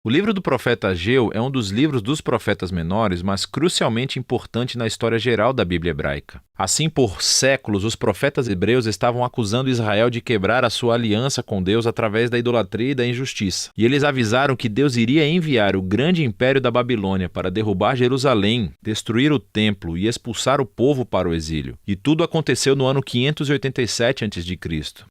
O livro do profeta Ageu é um dos livros dos profetas menores, mas crucialmente importante na história geral da Bíblia hebraica. Assim, por séculos, os profetas hebreus estavam acusando Israel de quebrar a sua aliança com Deus através da idolatria e da injustiça. E eles avisaram que Deus iria enviar o grande império da Babilônia para derrubar Jerusalém, destruir o templo e expulsar o povo para o exílio. E tudo aconteceu no ano 587 a.C.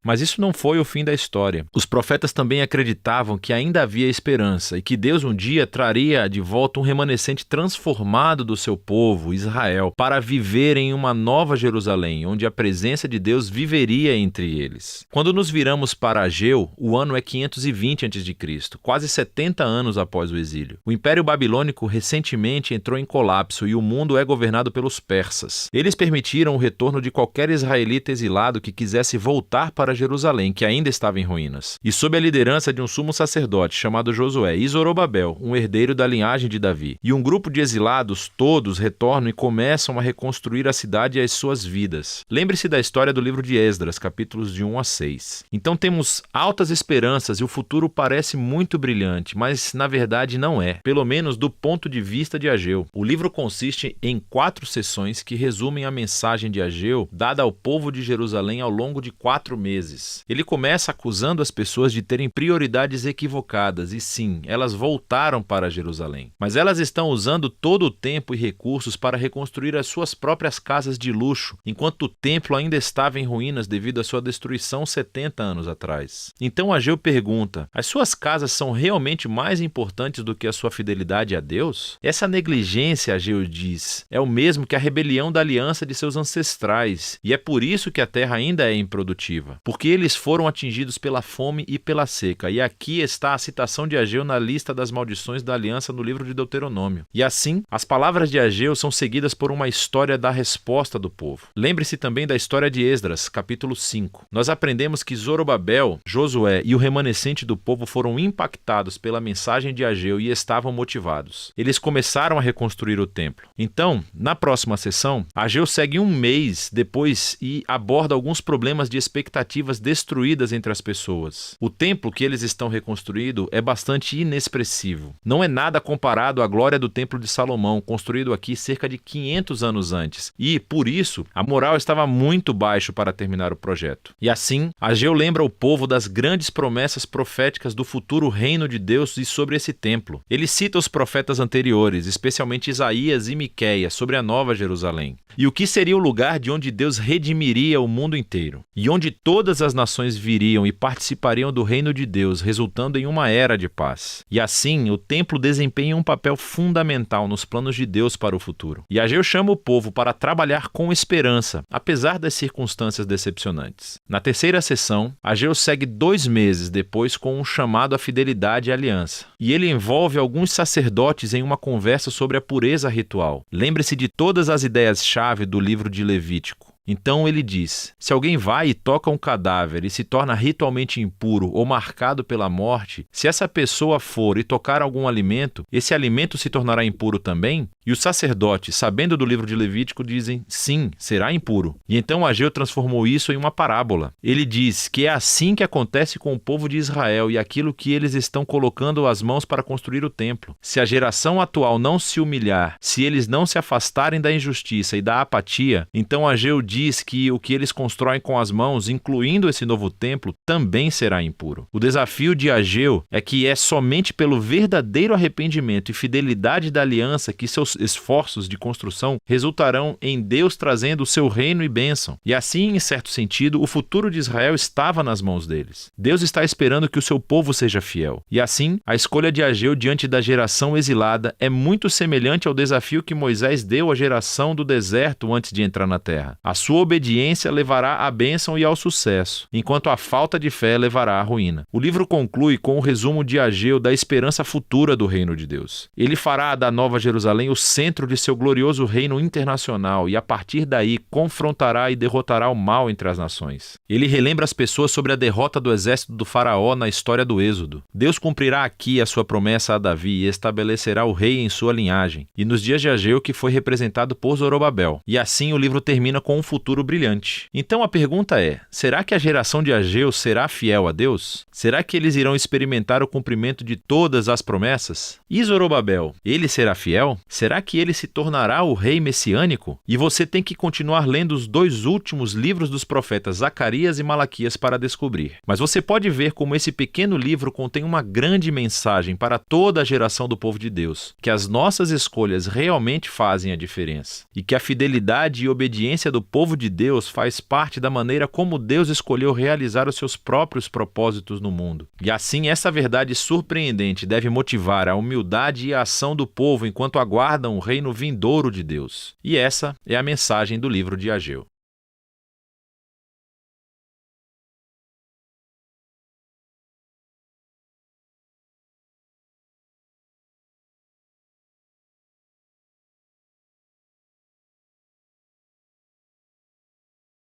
Mas isso não foi o fim da história. Os profetas também acreditavam que ainda havia esperança e que Deus um dia traria de volta um remanescente transformado do seu povo, Israel, para viver em uma nova Jerusalém, onde a presença de Deus viveria entre eles. Quando nos viramos para Ageu, o ano é 520 a.C., quase 70 anos após o exílio. O Império Babilônico recentemente entrou em colapso e o mundo é governado pelos persas. Eles permitiram o retorno de qualquer israelita exilado que quisesse voltar para Jerusalém, que ainda estava em ruínas. E sob a liderança de um sumo sacerdote chamado Josué e Zorobabel, um herdeiro da linhagem de Davi, e um grupo de exilados, todos retornam e começam a reconstruir a cidade e as suas vidas. Lembre-se da história do livro de Esdras, capítulos de 1 a 6. Então temos altas esperanças e o futuro parece muito brilhante, mas na verdade não é, pelo menos do ponto de vista de Ageu. O livro consiste em 4 sessões que resumem a mensagem de Ageu dada ao povo de Jerusalém ao longo de 4 meses. Ele começa acusando as pessoas de terem prioridades equivocadas e sim, elas voltaram para Jerusalém. Mas elas estão usando todo o tempo e recursos para reconstruir as suas próprias casas de luxo, enquanto o templo ainda estava em ruínas devido à sua destruição 70 anos atrás. Então Ageu pergunta: as suas casas são realmente mais importantes do que a sua fidelidade a Deus? Essa negligência, Ageu diz, é o mesmo que a rebelião da aliança de seus ancestrais, e é por isso que a terra ainda é improdutiva, porque eles foram atingidos pela fome e pela seca. E aqui está a citação de Ageu na lista das maldições da aliança no livro de Deuteronômio. E assim, as palavras de Ageu são seguidas por uma história da resposta do povo. Lembre-se também da história de Esdras, capítulo 5. Nós aprendemos que Zorobabel, Josué e o remanescente do povo foram impactados pela mensagem de Ageu e estavam motivados. Eles começaram a reconstruir o templo. Então, na próxima sessão, Ageu segue um mês depois e aborda alguns problemas de expectativas destruídas entre as pessoas. O templo que eles estão reconstruindo é bastante inexpressivo. Não é nada comparado à glória do templo de Salomão, construído aqui cerca de 500 anos antes. E, por isso, a moral estava muito baixo para terminar o projeto. E assim, Ageu lembra o povo das grandes promessas proféticas do futuro reino de Deus e sobre esse templo. Ele cita os profetas anteriores, especialmente Isaías e Miqueias, sobre a nova Jerusalém. E o que seria o lugar de onde Deus redimiria o mundo inteiro, e onde todas as nações viriam e participariam do reino de Deus, resultando em uma era de paz. E assim, o templo desempenha um papel fundamental nos planos de Deus para o futuro. E Ageu chama o povo para trabalhar com esperança, apesar das circunstâncias decepcionantes. Na terceira sessão, Ageu segue 2 meses depois com um chamado à fidelidade e aliança. E ele envolve alguns sacerdotes em uma conversa sobre a pureza ritual. Lembre-se de todas as ideias-chave do livro de Levítico. Então ele diz: se alguém vai e toca um cadáver e se torna ritualmente impuro ou marcado pela morte, se essa pessoa for e tocar algum alimento, esse alimento se tornará impuro também? E os sacerdotes, sabendo do livro de Levítico, dizem: sim, será impuro. E então Ageu transformou isso em uma parábola. Ele diz que é assim que acontece com o povo de Israel e aquilo que eles estão colocando as mãos para construir o templo. Se a geração atual não se humilhar, se eles não se afastarem da injustiça e da apatia, então Ageu diz que o que eles constroem com as mãos, incluindo esse novo templo, também será impuro. O desafio de Ageu é que é somente pelo verdadeiro arrependimento e fidelidade da aliança que seus esforços de construção resultarão em Deus trazendo o seu reino e bênção. E assim, em certo sentido, o futuro de Israel estava nas mãos deles. Deus está esperando que o seu povo seja fiel. E assim, a escolha de Ageu diante da geração exilada é muito semelhante ao desafio que Moisés deu à geração do deserto antes de entrar na terra. A sua obediência levará à bênção e ao sucesso, enquanto a falta de fé levará à ruína. O livro conclui com o resumo de Ageu da esperança futura do reino de Deus. Ele fará da Nova Jerusalém o centro de seu glorioso reino internacional e, a partir daí, confrontará e derrotará o mal entre as nações. Ele relembra as pessoas sobre a derrota do exército do faraó na história do Êxodo. Deus cumprirá aqui a sua promessa a Davi e estabelecerá o rei em sua linhagem, e nos dias de Ageu, que foi representado por Zorobabel. E assim o livro termina com um futuro futuro brilhante. Então a pergunta é: será que a geração de Ageu será fiel a Deus? Será que eles irão experimentar o cumprimento de todas as promessas? E Zorobabel, ele será fiel? Será que ele se tornará o rei messiânico? E você tem que continuar lendo os 2 últimos livros dos profetas Zacarias e Malaquias para descobrir. Mas você pode ver como esse pequeno livro contém uma grande mensagem para toda a geração do povo de Deus, que as nossas escolhas realmente fazem a diferença, e que a fidelidade e obediência do povo de Deus faz parte da maneira como Deus escolheu realizar os seus próprios propósitos no mundo. E assim, essa verdade surpreendente deve motivar a humildade e a ação do povo enquanto aguardam o reino vindouro de Deus. E essa é a mensagem do livro de Ageu.